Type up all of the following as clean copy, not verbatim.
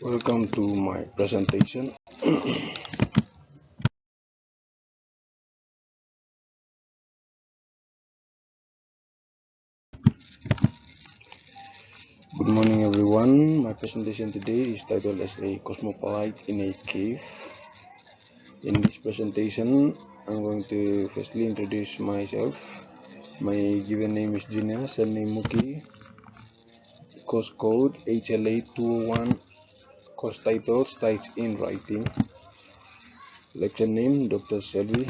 Welcome to my presentation. Good morning, everyone. My presentation today is titled as a cosmopolite in a cave. In this presentation, I'm going to firstly introduce myself. My given name is Junior, surname Muki, course code HLA201, course title Styles in Writing, lecture name Dr. Selvi,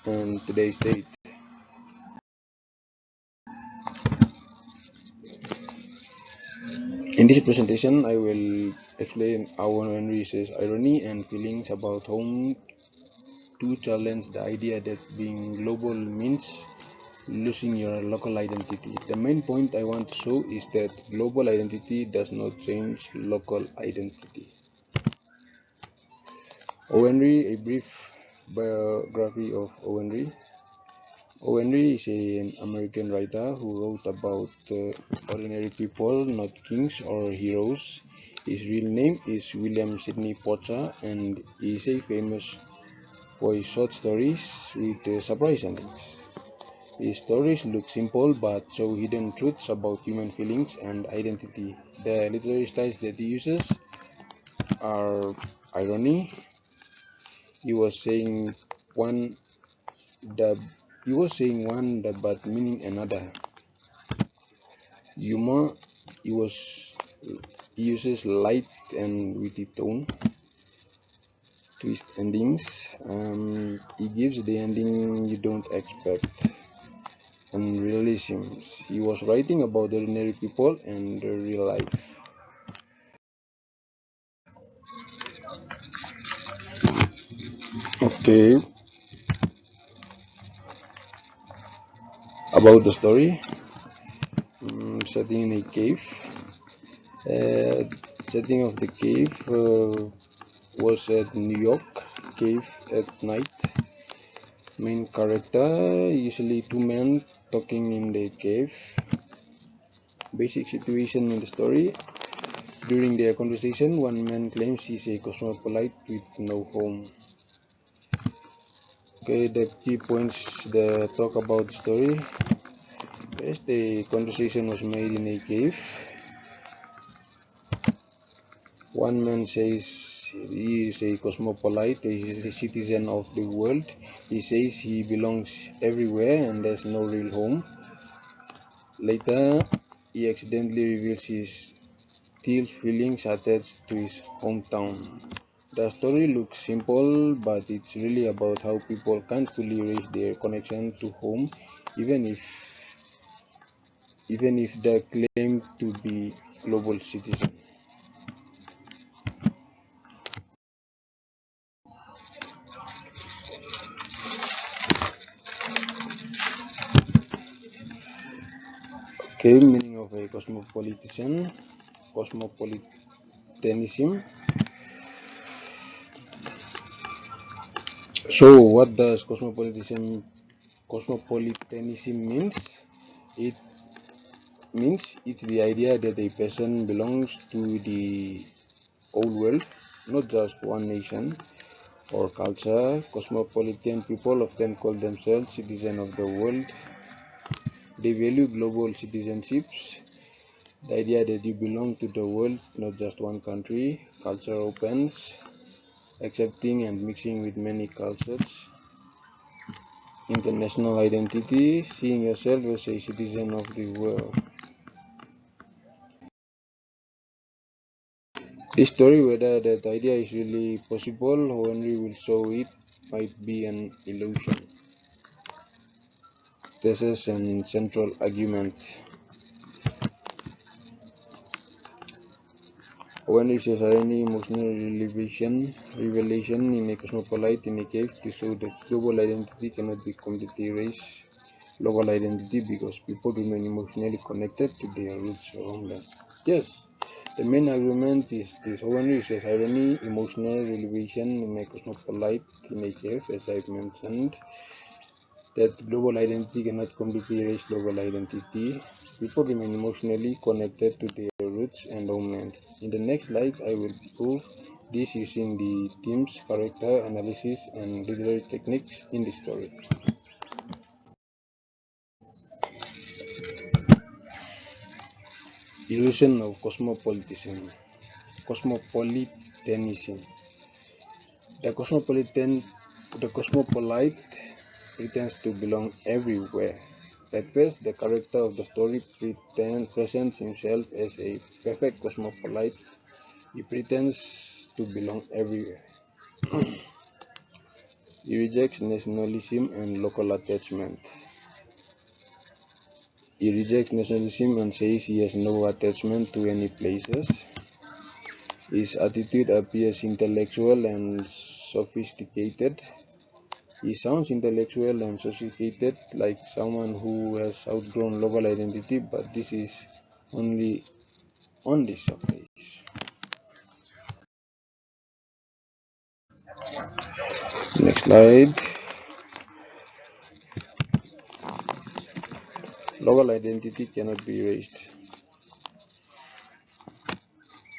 and today's date. In this presentation, I will explain how Henry says irony and feelings about home to challenge the idea that being global means losing your local identity. The main point I want to show is that global identity does not change local identity. O. Henry, a brief biography of O. Henry. O. Henry is an American writer who wrote about ordinary people, not kings or heroes. His real name is William Sidney Porter, and he is famous for his short stories with surprise endings. His stories look simple but show hidden truths about human feelings and identity. The literary styles that he uses are irony. He was saying one but meaning another. Humor. He uses light and witty tone. Twist endings. He gives the ending you don't expect. And realism. He was writing about ordinary people and real life. Okay, about the story. Setting in a cave. Setting of the cave was at New York. Cave at night. Main character, usually two men talking in the cave. Basic situation in the story. During their conversation, one man claims he's a cosmopolite with no home. Okay, the key points that talk about the story. First, the conversation was made in a cave. One man says he is a cosmopolite, he is a citizen of the world. He says he belongs everywhere and there's no real home. Later, he accidentally reveals his deep feelings attached to his hometown. The story looks simple, but it's really about how people can't fully erase their connection to home, even if they claim to be global citizens. Okay, meaning of a cosmopolitanism. So, what does cosmopolitanism means? It means it's the idea that a person belongs to the whole world, not just one nation or culture. Cosmopolitan people often call themselves citizens of the world. They value global citizenships, the idea that you belong to the world, not just one country. Culture opens, accepting and mixing with many cultures. International identity, seeing yourself as a citizen of the world. This story, whether that idea is really possible or Henry will show it might be an illusion. Thesis and central argument. Henry says any emotional revelation in a cosmopolite in a cave to show that global identity cannot be completely erased local identity because people remain emotionally connected to their roots or homeland. Yes, the main argument is this. Henry says irony, emotional revelation in a cosmopolite in a cave, as I've mentioned, that global identity cannot completely erase local identity. People remain emotionally connected to their roots, and homeland. In the next slides, I will prove this using the themes, character analysis, and literary techniques in the story. Illusion of cosmopolitanism. Cosmopolitanism. The cosmopolite pretends to belong everywhere. At first, the character of the story presents himself as a perfect cosmopolite. He pretends to belong everywhere. He rejects nationalism and local attachment. He rejects nationalism and says he has no attachment to any places. His attitude appears intellectual and sophisticated. He sounds intellectual and sophisticated, like someone who has outgrown local identity, but this is only on the surface. Next slide. Local identity cannot be erased.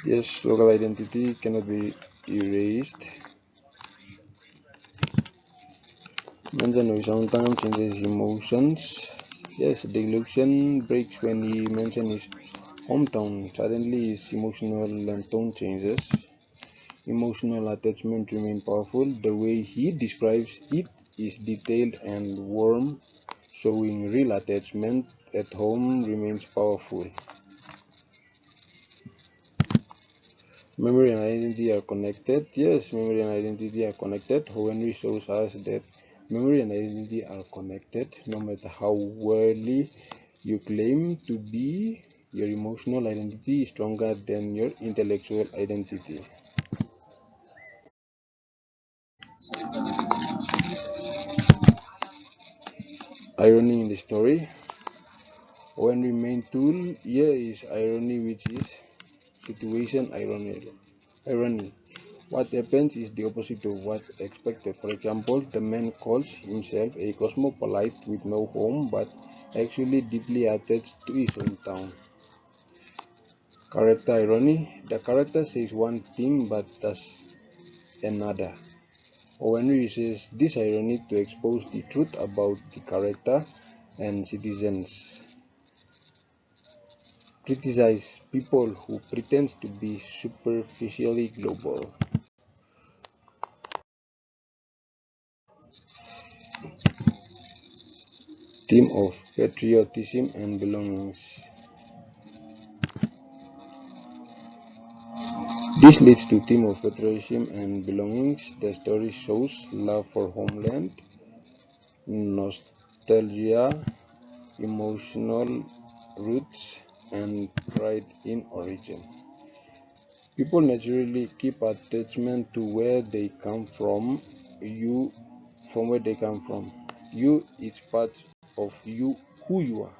Yes, local identity cannot be erased. Mention sometimes changes emotions. Yes, the illusion breaks when he mentions his hometown. Suddenly his emotional and tone changes. Emotional attachment remains powerful. The way he describes it is detailed and warm, showing real attachment at home remains powerful. Memory and identity are connected. Yes, memory and identity are connected. Henry shows us that memory and identity are connected. No matter how worldly you claim to be, your emotional identity is stronger than your intellectual identity. Irony in the story. Henry's main tool here is irony, which is situation irony. What happens is the opposite of what expected. For example, the man calls himself a cosmopolite with no home, but actually deeply attached to his hometown. Character irony. The character says one thing but does another. Henry uses this irony to expose the truth about the character and citizens. Criticize people who pretend to be superficially global. Theme of patriotism and belongings. This leads to theme of patriotism and belongings. The story shows love for homeland, nostalgia, emotional roots, and pride in origin. People naturally keep attachment to where they come from. From where they come from. It's part of you, who you are.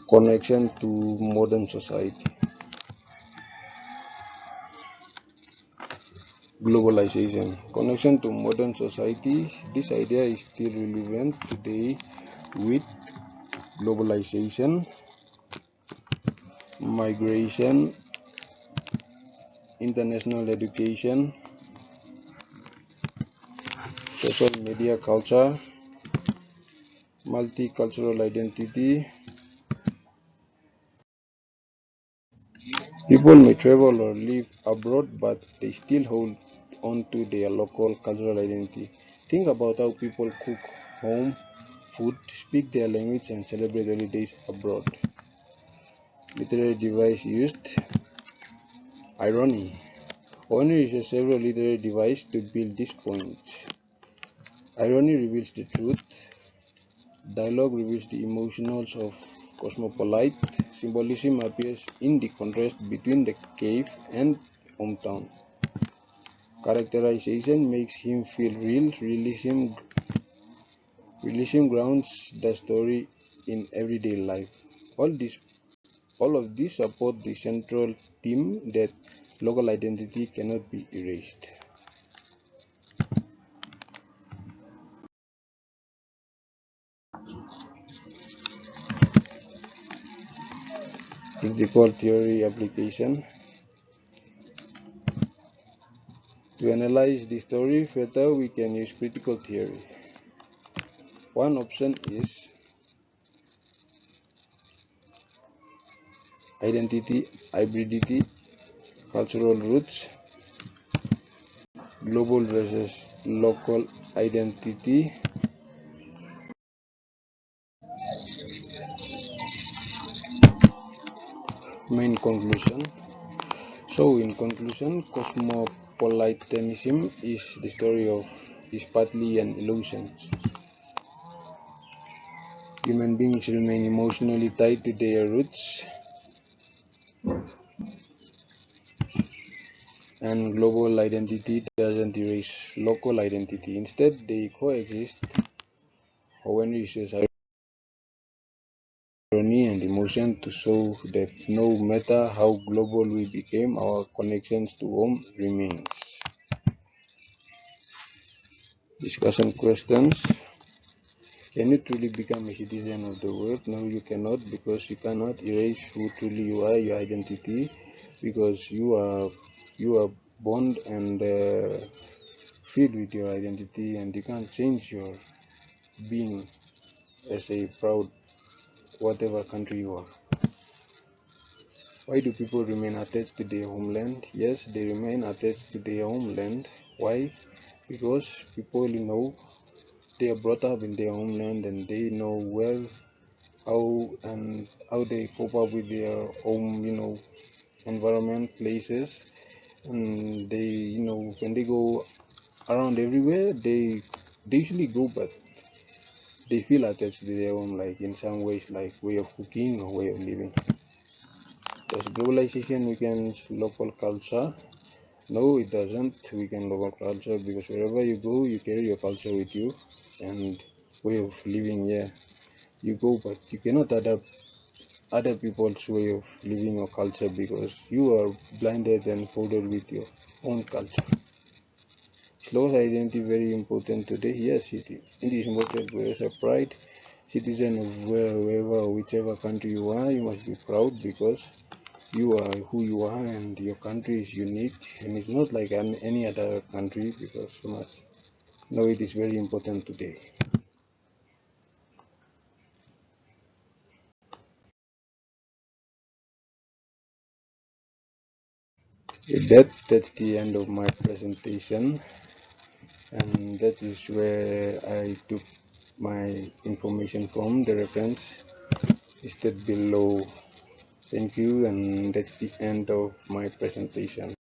Connection to modern society. Globalization. Connection to modern society. This idea is still relevant today with globalization, migration, international education, social media culture, multicultural identity. People may travel or live abroad, but they still hold on to their local cultural identity. Think about how people cook home food, speak their language, and celebrate holidays abroad. Literary device used. Irony. Irony uses several literary devices to build this point. Irony reveals the truth. Dialogue reveals the emotions of cosmopolite. Symbolism appears in the contrast between the cave and hometown. Characterization makes him feel real. Realism grounds the story in everyday life. All of this support the central theme that Local identity cannot be erased. Critical theory application. To analyze the story further, we can use critical theory. One option is identity, hybridity, cultural roots, global versus local identity. Main conclusion. So, in conclusion, cosmopolitanism is the story of is partly an illusion. Human beings remain emotionally tied to their roots, and global identity doesn't erase local identity. Instead, they coexist. When uses irony and emotion to show that no matter how global we became, our connections to home remains. Discussion questions. Can you truly become a citizen of the world? No, you cannot, because you cannot erase who truly you are, your identity, because you are born and filled with your identity, and you can't change your being as a proud whatever country you are. Why do people remain attached to their homeland? Yes, they remain attached to their homeland. Why? Because people they are brought up in their homeland, and they know well how they cope up with their home environment, places, and they when they go around everywhere, they usually go, but they feel attached to their home, like in some ways, like way of cooking or way of living. Does globalization weakens local culture? No, it doesn't weaken local culture, because wherever you go, you carry your culture with you, and way of living. Yeah, you go, but you cannot adapt other people's way of living or culture, because you are blinded and folded with your own culture. Is local identity very important today? Yes, it is. It is important to as a pride citizen of wherever or whichever country you are. You must be proud, because you are who you are, and your country is unique, and it's not like any other country, because you must know it is very important today. With that, that's the end of my presentation, and that is where I took my information from. The reference is that below. Thank you, and that's the end of my presentation.